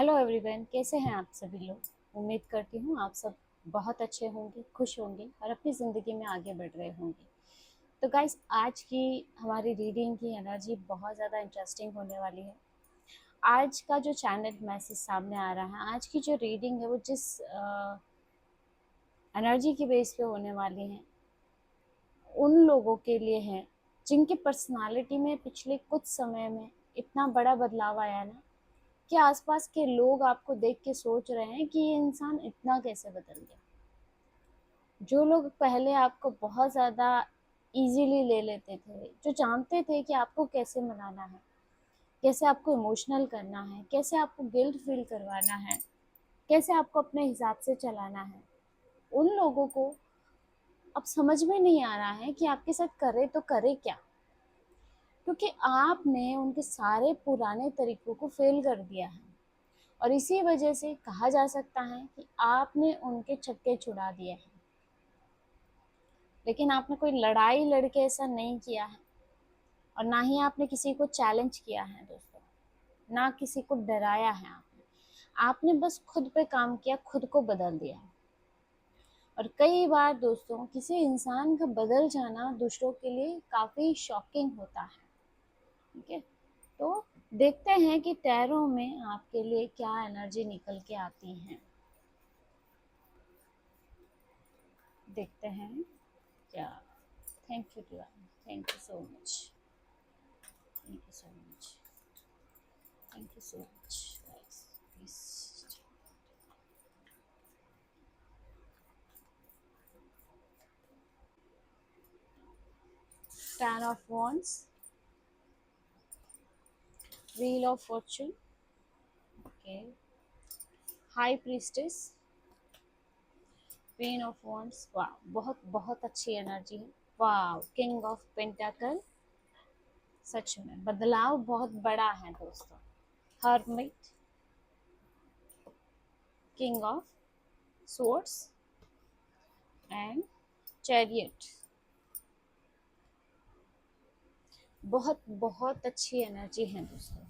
Hello everyone, कैसे हैं आप सभी लोग। उम्मीद करती हूँ आप सब बहुत अच्छे होंगे, खुश होंगे और अपनी ज़िंदगी में आगे बढ़ रहे होंगे। तो गाइस, आज की हमारी रीडिंग की एनर्जी बहुत ज़्यादा इंटरेस्टिंग होने वाली है। आज का जो चैनल मैसेज सामने आ रहा है, आज की जो रीडिंग है वो जिस एनर्जी की बेस पे होने वाली है, उन लोगों के लिए है जिनकी पर्सनालिटी में पिछले कुछ समय में इतना बड़ा बदलाव आया ना कि आसपास के लोग आपको देख के सोच रहे हैं कि ये इंसान इतना कैसे बदल गया। जो लोग पहले आपको बहुत ज़्यादा इजीली ले लेते थे, जो जानते थे कि आपको कैसे मनाना है, कैसे आपको इमोशनल करना है, कैसे आपको गिल्ट फील करवाना है, कैसे आपको अपने हिसाब से चलाना है, उन लोगों को अब समझ में नहीं आ रहा है कि आपके साथ करे तो करे क्या, क्योंकि आपने उनके सारे पुराने तरीकों को फेल कर दिया है। और इसी वजह से कहा जा सकता है कि आपने उनके छक्के छुड़ा दिए हैं। लेकिन आपने कोई लड़ाई लड़के ऐसा नहीं किया है, और ना ही आपने किसी को चैलेंज किया है दोस्तों, ना किसी को डराया है। आपने बस खुद पे काम किया, खुद को बदल दिया। और कई बार दोस्तों, किसी इंसान का बदल जाना दूसरों के लिए काफ़ी शॉकिंग होता है। ठीक है, तो देखते हैं कि टैरो में आपके लिए क्या एनर्जी निकल के आती है। देखते हैं क्या। Thank you divine, thank you so much, thank you so much, thank you so much guys. Please, 10 of wands, wheel of fortune, okay, high priestess, queen of wands। वाह, बहुत बहुत अच्छी एनर्जी है। वाह, किंग ऑफ पेंटाकल। सच में बदलाव बहुत बड़ा है दोस्तों। Hermit, king of swords and chariot. बहुत बहुत अच्छी एनर्जी है दोस्तों।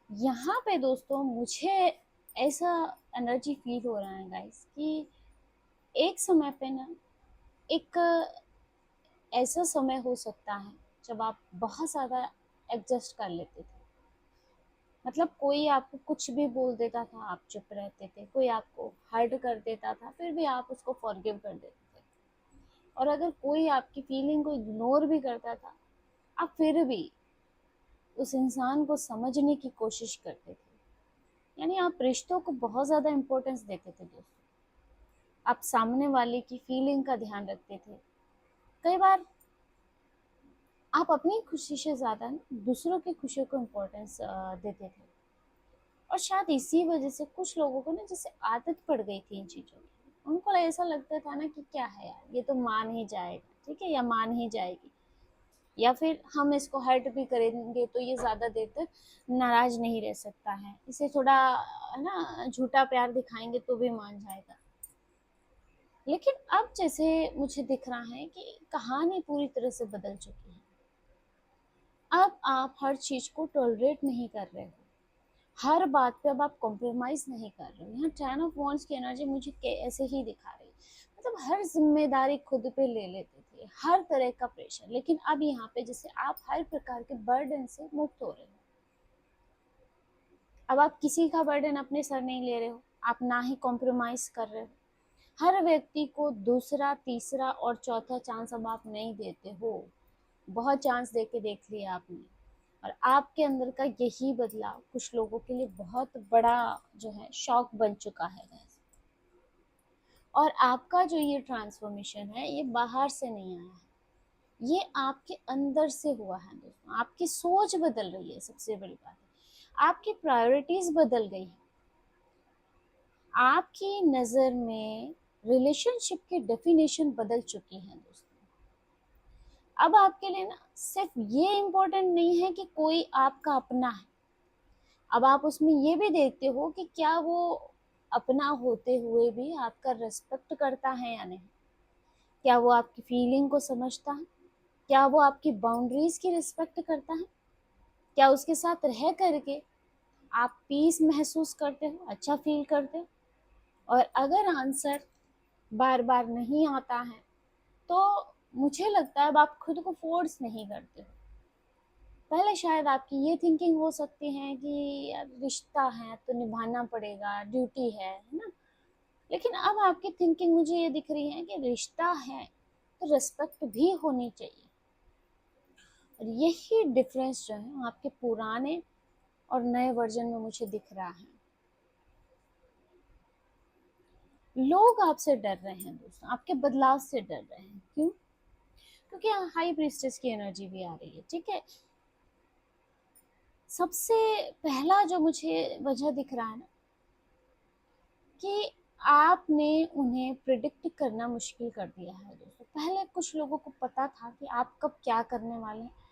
यहाँ पे दोस्तों मुझे ऐसा एनर्जी फील हो रहा है गाइस कि एक समय पे ना, एक ऐसा समय हो सकता है जब आप बहुत ज़्यादा एडजस्ट कर लेते थे। मतलब कोई आपको कुछ भी बोल देता था, आप चुप रहते थे। कोई आपको हर्ट कर देता था, फिर भी आप उसको फॉरगिव कर देते थे। और अगर कोई आपकी फीलिंग को इग्नोर भी करता था, आप फिर भी उस इंसान को समझने की कोशिश करते थे। यानी आप रिश्तों को बहुत ज़्यादा इम्पोर्टेंस देते थे दोस्तों। आप सामने वाले की फीलिंग का ध्यान रखते थे। कई बार आप अपनी खुशी से ज़्यादा दूसरों की खुशियों को इम्पोर्टेंस देते थे। और शायद इसी वजह से कुछ लोगों को ना जैसे आदत पड़ गई थी इन चीज़ों की। उनको ऐसा लगता था ना कि क्या है यार, ये तो मान ही जाएगा, ठीक है, या मान ही जाएगी, या फिर हम इसको हर्ट भी करेंगे तो ये ज़्यादा देर तक नाराज़ नहीं रह सकता है, इसे थोड़ा है ना झूठा प्यार दिखाएंगे तो भी मान जाएगा। लेकिन अब जैसे मुझे दिख रहा है कि कहानी पूरी तरह से बदल चुकी है। अब आप हर चीज़ को टॉलरेट नहीं कर रहे हो, हर बात पे अब आप कॉम्प्रोमाइज़ नहीं कर रहे हो। यहाँ 10 ऑफ वांड्स की एनर्जी मुझे ऐसे ही दिखा रही है। मतलब हर जिम्मेदारी खुद पे ले लेते थे, हर तरह का प्रेशर। लेकिन अब यहाँ पे जैसे आप हर प्रकार के बर्डन से मुक्त हो रहे हो। अब आप किसी का बर्डन अपने सर नहीं ले रहे हो, आप ना ही कॉम्प्रोमाइज़ कर रहे हो। हर व्यक्ति को दूसरा, तीसरा और चौथा चांस अब आप नहीं देते हो। बहुत चांस दे के देख लिया आपने। और आपके अंदर का यही बदलाव कुछ लोगों के लिए बहुत बड़ा जो है शॉक बन चुका है गाइस। और आपका जो ये ट्रांसफॉर्मेशन है, ये बाहर से नहीं आया है, ये आपके अंदर से हुआ है दोस्तों। आपकी सोच बदल रही है, सबसे बड़ी बात है आपकी प्रायोरिटीज बदल गई है। आपकी नज़र में रिलेशनशिप की डेफिनेशन बदल चुकी है दोस्तों। अब आपके लिए ना सिर्फ ये इम्पोर्टेंट नहीं है कि कोई आपका अपना है, अब आप उसमें ये भी देखते हो कि क्या वो अपना होते हुए भी आपका रिस्पेक्ट करता है या नहीं। क्या वो आपकी फीलिंग को समझता है, क्या वो आपकी बाउंड्रीज की रिस्पेक्ट करता है। क्या उसके साथ रह करके आप पीस महसूस करते हो, अच्छा फील करते हो? और अगर आंसर बार बार नहीं आता है तो मुझे लगता है अब आप खुद को फोर्स नहीं करते हो। पहले शायद आपकी ये थिंकिंग हो सकती है कि यार रिश्ता है तो निभाना पड़ेगा, ड्यूटी है ना। लेकिन अब आपकी थिंकिंग मुझे ये दिख रही है कि रिश्ता है तो रिस्पेक्ट भी होनी चाहिए। और यही डिफरेंस जो है आपके पुराने और नए वर्जन में मुझे दिख रहा है। लोग आपसे डर रहे हैं दोस्तों, आपके बदलाव से डर रहे हैं। क्यों? क्योंकि हाई प्रीस्टेस की एनर्जी भी आ रही है, ठीक है। सबसे पहला जो मुझे वजह दिख रहा है ना कि आपने उन्हें प्रिडिक्ट करना मुश्किल कर दिया है दोस्तों। पहले कुछ लोगों को पता था कि आप कब क्या करने वाले हैं।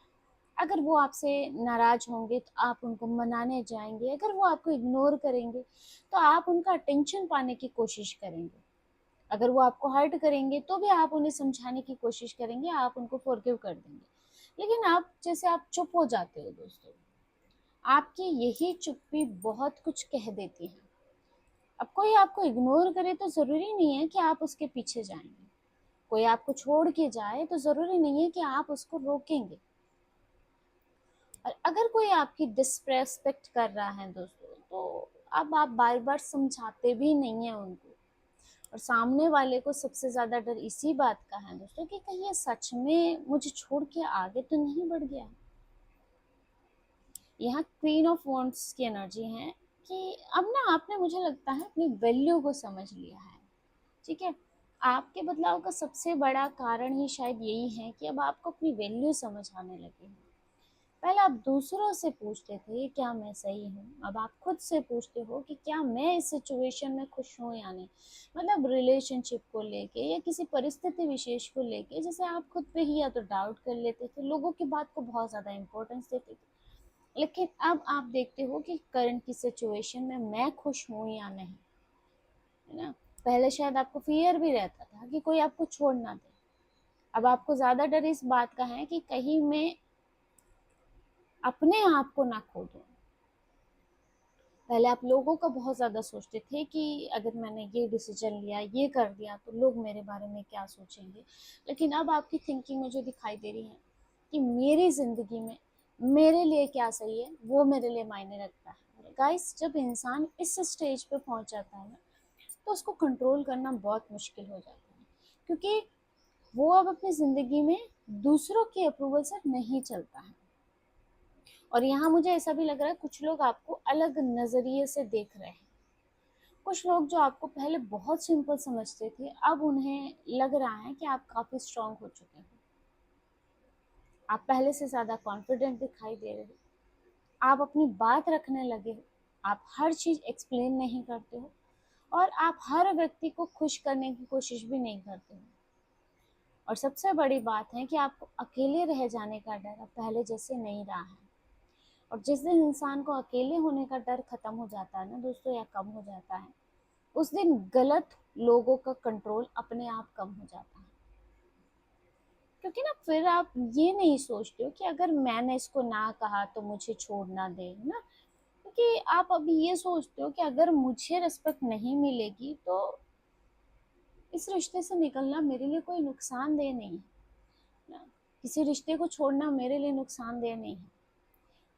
अगर वो आपसे नाराज होंगे तो आप उनको मनाने जाएंगे, अगर वो आपको इग्नोर करेंगे तो आप उनका अटेंशन पाने की कोशिश करेंगे, अगर वो आपको हर्ट करेंगे तो भी आप उन्हें समझाने की कोशिश करेंगे, आप उनको फॉरगिव कर देंगे। लेकिन आप जैसे आप चुप हो जाते हो दोस्तों, आपकी यही चुप्पी बहुत कुछ कह देती है। अब कोई आपको इग्नोर करे तो ज़रूरी नहीं है कि आप उसके पीछे जाएंगे, कोई आपको छोड़ के जाए तो ज़रूरी नहीं है कि आप उसको रोकेंगे। और अगर कोई आपकी डिसरेस्पेक्ट कर रहा है दोस्तों तो अब आप बार बार समझाते भी नहीं है उनको। और सामने वाले को सबसे ज़्यादा डर इसी बात का है दोस्तों कि कहीं ये सच में मुझे छोड़ के आगे तो नहीं बढ़ गया। यहाँ क्वीन ऑफ वॉन्ड्स की एनर्जी है कि अब ना आपने, मुझे लगता है, अपनी वैल्यू को समझ लिया है, ठीक है। आपके बदलाव का सबसे बड़ा कारण ही शायद यही है कि अब आपको अपनी वैल्यू समझ आने लगी है। पहले आप दूसरों से पूछते थे क्या मैं सही हूँ, अब आप खुद से पूछते हो कि क्या मैं इस सिचुएशन में खुश हूँ या नहीं। मतलब रिलेशनशिप को लेके या किसी परिस्थिति विशेष को लेके जैसे आप खुद पे ही या तो डाउट कर लेते थे, लोगों की बात को बहुत ज़्यादा इंपॉर्टेंस देते थे। लेकिन अब आप देखते हो कि करंट की सिचुएशन में मैं खुश हूँ या नहीं, है ना। पहले शायद आपको फियर भी रहता था कि कोई आपको छोड़ ना दे, अब आपको ज़्यादा डर इस बात का है कि कहीं मैं अपने आप को ना खो दूँ। पहले आप लोगों का बहुत ज़्यादा सोचते थे कि अगर मैंने ये डिसीजन लिया, ये कर दिया तो लोग मेरे बारे में क्या सोचेंगे। लेकिन अब आपकी थिंकिंग मुझे दिखाई दे रही है कि मेरी ज़िंदगी में मेरे लिए क्या सही है वो मेरे लिए मायने रखता है। गाइस, जब इंसान इस स्टेज पे पहुंच जाता है ना तो उसको कंट्रोल करना बहुत मुश्किल हो जाता है, क्योंकि वो अब अपनी ज़िंदगी में दूसरों के अप्रूवल से नहीं चलता है। और यहाँ मुझे ऐसा भी लग रहा है कुछ लोग आपको अलग नज़रिए से देख रहे हैं। कुछ लोग जो आपको पहले बहुत सिंपल समझते थे अब उन्हें लग रहा है कि आप काफ़ी स्ट्रांग हो चुके हैं, आप पहले से ज़्यादा कॉन्फिडेंट दिखाई दे रहे हो, आप अपनी बात रखने लगे हो, आप हर चीज़ एक्सप्लेन नहीं करते हो और आप हर व्यक्ति को खुश करने की कोशिश भी नहीं करते हो। और सबसे बड़ी बात है कि आपको अकेले रह जाने का डर अब पहले जैसे नहीं रहा है। और जिस दिन इंसान को अकेले होने का डर खत्म हो जाता है ना दोस्तों, या कम हो जाता है, उस दिन गलत लोगों का कंट्रोल अपने आप कम हो जाता है। क्योंकि ना फिर आप ये नहीं सोचते हो कि अगर मैंने इसको ना कहा तो मुझे छोड़ ना दे, है ना। क्योंकि आप अभी ये सोचते हो कि अगर मुझे रिस्पेक्ट नहीं मिलेगी तो इस रिश्ते से निकलना मेरे लिए कोई नुकसानदेह नहीं है ना, किसी रिश्ते को छोड़ना मेरे लिए नुकसानदेह नहीं है।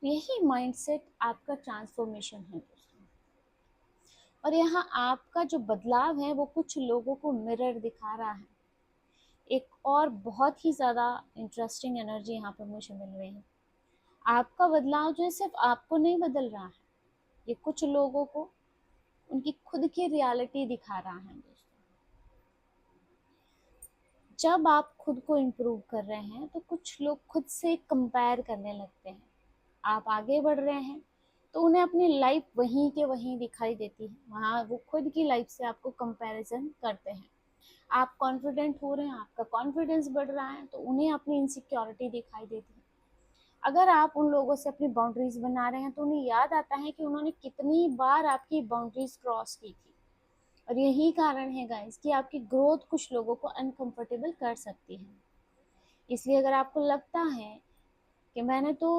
यही माइंडसेट आपका ट्रांसफॉर्मेशन है दोस्तों। और यहाँ आपका जो बदलाव है वो कुछ लोगों को मिरर दिखा रहा है। एक और बहुत ही ज़्यादा इंटरेस्टिंग एनर्जी यहाँ पर मुझे मिल रही है। आपका बदलाव जो है सिर्फ आपको नहीं बदल रहा है, ये कुछ लोगों को उनकी खुद की रियलिटी दिखा रहा है दोस्तों। जब आप खुद को इम्प्रूव कर रहे हैं तो कुछ लोग खुद से कंपेयर करने लगते हैं। आप आगे बढ़ रहे हैं तो उन्हें अपनी लाइफ वहीं के वहीं दिखाई देती है, वहाँ वो खुद की लाइफ से आपको कंपैरिजन करते हैं। आप कॉन्फिडेंट हो रहे हैं, आपका कॉन्फिडेंस बढ़ रहा है तो उन्हें अपनी इनसिक्योरिटी दिखाई देती है। अगर आप उन लोगों से अपनी बाउंड्रीज बना रहे हैं तो उन्हें याद आता है कि उन्होंने कितनी बार आपकी बाउंड्रीज क्रॉस की थी। और यही कारण है गाइस कि आपकी ग्रोथ कुछ लोगों को अनकंफर्टेबल कर सकती है। इसलिए अगर आपको लगता है कि मैंने तो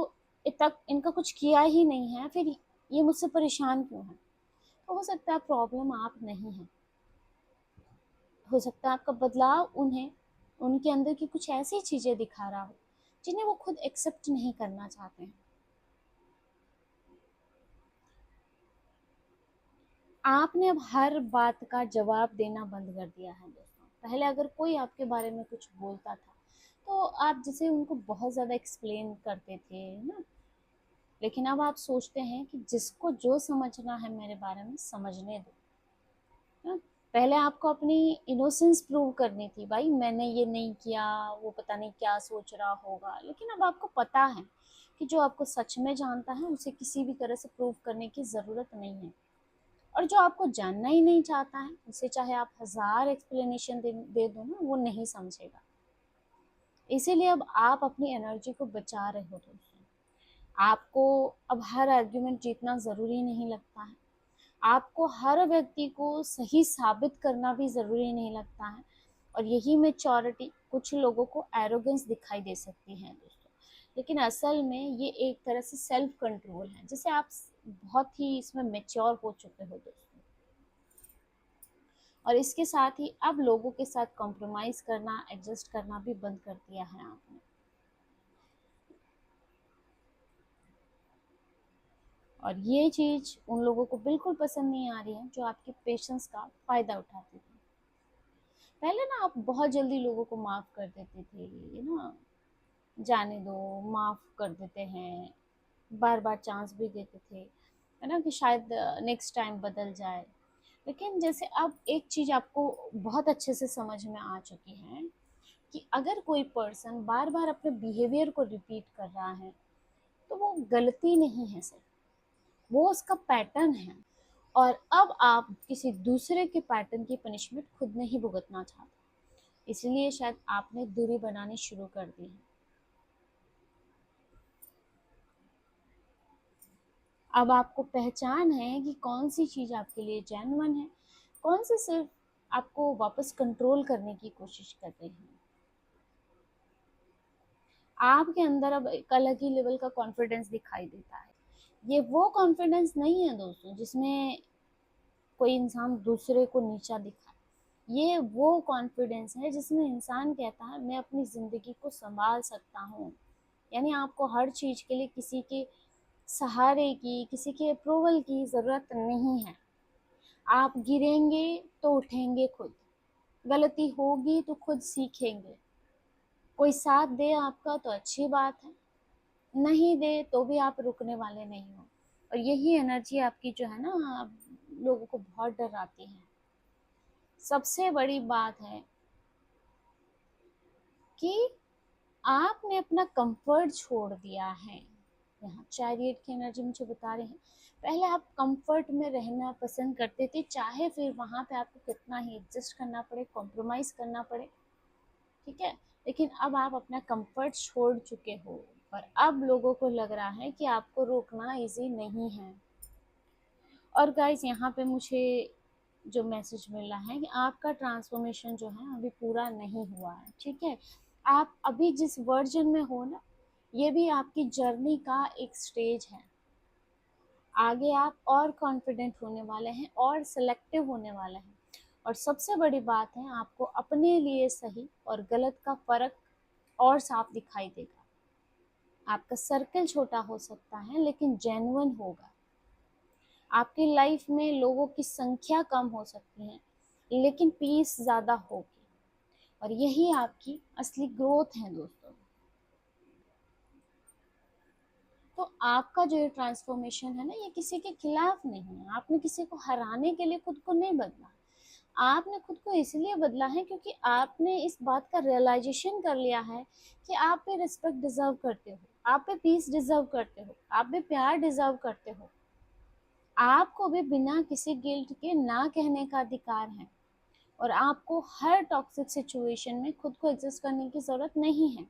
तक इनका कुछ किया ही नहीं है, फिर ये मुझसे परेशान क्यों है? तो हो सकता है प्रॉब्लम आप नहीं है, हो सकता है आपका बदलाव उन्हें, उनके अंदर की कुछ ऐसी चीजें दिखा रहा हो जिन्हें वो खुद एक्सेप्ट नहीं करना चाहते हैं। आपने अब हर बात का जवाब देना बंद कर दिया है दोस्तों। पहले अगर कोई आपके बारे में कुछ बोलता था तो आप जैसे उनको बहुत ज़्यादा एक्सप्लेन करते थे ना, लेकिन अब आप सोचते हैं कि जिसको जो समझना है मेरे बारे में समझने दो ना। पहले आपको अपनी इनोसेंस प्रूव करनी थी, भाई मैंने ये नहीं किया, वो पता नहीं क्या सोच रहा होगा। लेकिन अब आपको पता है कि जो आपको सच में जानता है उसे किसी भी तरह से प्रूव करने की ज़रूरत नहीं है, और जो आपको जानना ही नहीं चाहता है उसे चाहे आप हजार एक्सप्लेनेशन दे दो ना, वो नहीं समझेगा। इसीलिए अब आप अपनी एनर्जी को बचा रहे हो दोस्तों। आपको अब हर आर्ग्यूमेंट जीतना ज़रूरी नहीं लगता है, आपको हर व्यक्ति को सही साबित करना भी ज़रूरी नहीं लगता है। और यही मेच्योरिटी कुछ लोगों को एरोगेंस दिखाई दे सकती है दोस्तों, लेकिन असल में ये एक तरह से सेल्फ कंट्रोल है, जिसे आप बहुत ही इसमें मेच्योर हो चुके हो दोस्तों। और इसके साथ ही अब लोगों के साथ कॉम्प्रोमाइज़ करना, एडजस्ट करना भी बंद कर दिया है आपने। और ये चीज़ उन लोगों को बिल्कुल पसंद नहीं आ रही है जो आपके पेशेंस का फ़ायदा उठाते थे। पहले ना आप बहुत जल्दी लोगों को माफ़ कर देते थे, ये ना जाने दो, माफ़ कर देते हैं, बार बार चांस भी देते थे, है ना, कि शायद नेक्स्ट टाइम बदल जाए। लेकिन जैसे अब एक चीज़ आपको बहुत अच्छे से समझ में आ चुकी है कि अगर कोई पर्सन बार बार अपने बिहेवियर को रिपीट कर रहा है तो वो गलती नहीं है सर, वो उसका पैटर्न है। और अब आप किसी दूसरे के पैटर्न की पनिशमेंट खुद नहीं भुगतना चाहते, इसलिए शायद आपने दूरी बनानी शुरू कर दी है। अब आपको पहचान है कि कौन सी चीज़ आपके लिए जेन्युइन है, कौन सी सिर्फ आपको वापस कंट्रोल करने की कोशिश कर रही है। आपके अंदर अब एक अलग ही लेवल का कॉन्फिडेंस दिखाई देता है। ये वो कॉन्फिडेंस नहीं है दोस्तों जिसमें कोई इंसान दूसरे को नीचा दिखाए, ये वो कॉन्फिडेंस है जिसमें इंसान कहता है मैं अपनी ज़िंदगी को संभाल सकता हूँ। यानी आपको हर चीज़ के लिए किसी के सहारे की, किसी के अप्रूवल की ज़रूरत नहीं है। आप गिरेंगे तो उठेंगे खुद, गलती होगी तो खुद सीखेंगे। कोई साथ दे आपका तो अच्छी बात है, नहीं दे तो भी आप रुकने वाले नहीं हो। और यही एनर्जी आपकी जो है ना, आप लोगों को बहुत डराती है। सबसे बड़ी बात है कि आपने अपना कंफर्ट छोड़ दिया है। यहाँ चैरियट की एनर्जी मुझे बता रहे हैं, पहले आप कंफर्ट में रहना पसंद करते थे, चाहे फिर वहाँ पे आपको कितना ही एडजस्ट करना पड़े, कॉम्प्रोमाइज़ करना पड़े, ठीक है। लेकिन अब आप अपना कंफर्ट छोड़ चुके हो, और अब लोगों को लग रहा है कि आपको रोकना इजी नहीं है। और गाइस यहाँ पे मुझे जो मैसेज मिल रहा है कि आपका ट्रांसफॉर्मेशन जो है अभी पूरा नहीं हुआ है, ठीक है। आप अभी जिस वर्जन में हो ना, ये भी आपकी जर्नी का एक स्टेज है। आगे आप और कॉन्फिडेंट होने वाले हैं और सिलेक्टिव होने वाले हैं। और सबसे बड़ी बात है, आपको अपने लिए सही और गलत का फ़र्क और साफ दिखाई देगा। आपका सर्कल छोटा हो सकता है लेकिन जेन्युइन होगा। आपकी लाइफ में लोगों की संख्या कम हो सकती है लेकिन पीस ज़्यादा होगी, और यही आपकी असली ग्रोथ है दोस्तों। तो आपका जो ये ट्रांसफॉर्मेशन है ना, ये किसी के खिलाफ नहीं है। आपने किसी को हराने के लिए खुद को नहीं बदला, आपने खुद को इसलिए बदला है क्योंकि आपने इस बात का रियलाइजेशन कर लिया है कि आप भी रिस्पेक्ट डिजर्व करते हो, आप भी पीस डिजर्व करते हो, आप भी प्यार डिजर्व करते हो। आपको भी बिना किसी गिल्ट के ना कहने का अधिकार है, और आपको हर टॉक्सिक सिचुएशन में खुद को एडजस्ट करने की ज़रूरत नहीं है।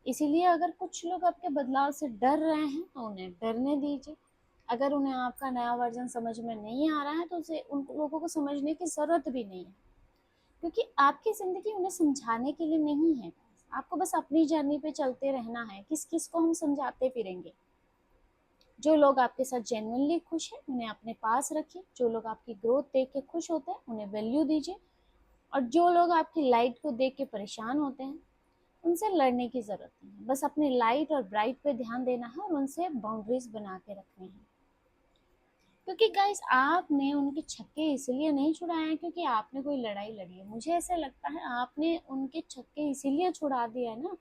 इसीलिए अगर कुछ लोग आपके बदलाव से डर रहे हैं तो उन्हें डरने दीजिए। अगर उन्हें आपका नया वर्जन समझ में नहीं आ रहा है तो उसे उन लोगों को समझने की ज़रूरत भी नहीं है, क्योंकि आपकी ज़िंदगी उन्हें समझाने के लिए नहीं है। आपको बस अपनी जर्नी पे चलते रहना है। किस किस को हम समझाते फिरेंगे? जो लोग आपके साथ जेन्युइनली खुश हैं उन्हें अपने पास रखिए, जो लोग आपकी ग्रोथ देख के खुश होते हैं उन्हें वैल्यू दीजिए, और जो लोग आपकी लाइट को देख के परेशान होते हैं उनसे लड़ने की ज़रूरत नहीं है। बस अपने लाइट और ब्राइट पे ध्यान देना है और उनसे बाउंड्रीज बना के रखनी है। क्योंकि गाइस आपने उनके छक्के इसलिए नहीं छुड़ाए हैं क्योंकि आपने कोई लड़ाई लड़ी है। मुझे ऐसा लगता है आपने उनके छक्के इसीलिए छुड़ा दिया है ना,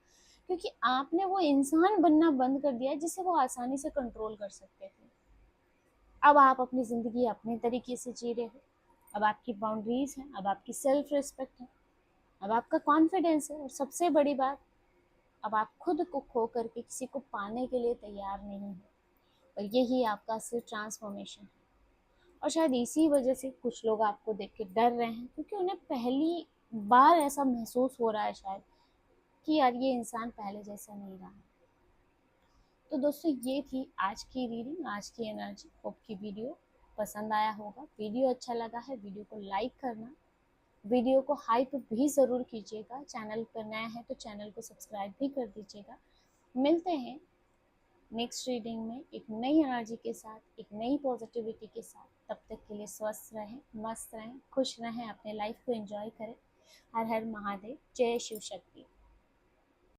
क्योंकि आपने वो इंसान बनना बंद कर दिया है जिसे वो आसानी से कंट्रोल कर सकते थे। अब आप अपनी ज़िंदगी अपने तरीके से जी रहे हो। अब आपकी बाउंड्रीज हैं, अब आपकी सेल्फ रिस्पेक्ट है, अब आपका कॉन्फिडेंस है, और सबसे बड़ी बात, अब आप खुद को खो करके किसी को पाने के लिए तैयार नहीं हो। और यही आपका असली ट्रांसफॉर्मेशन है। और शायद इसी वजह से कुछ लोग आपको देख के डर रहे हैं, क्योंकि उन्हें पहली बार ऐसा महसूस हो रहा है शायद कि यार ये इंसान पहले जैसा नहीं रहा। तो दोस्तों ये थी आज की रीडिंग, आज की एनर्जी। होप की वीडियो पसंद आया होगा। वीडियो अच्छा लगा है वीडियो को लाइक करना, वीडियो को हाइप भी ज़रूर कीजिएगा। चैनल पर नया है तो चैनल को सब्सक्राइब भी कर दीजिएगा। मिलते हैं नेक्स्ट रीडिंग में एक नई एनर्जी के साथ, एक नई पॉजिटिविटी के साथ। तब तक के लिए स्वस्थ रहें, मस्त रहें, खुश रहें, अपने लाइफ को एंजॉय करें। हर हर महादेव, जय शिव शक्ति।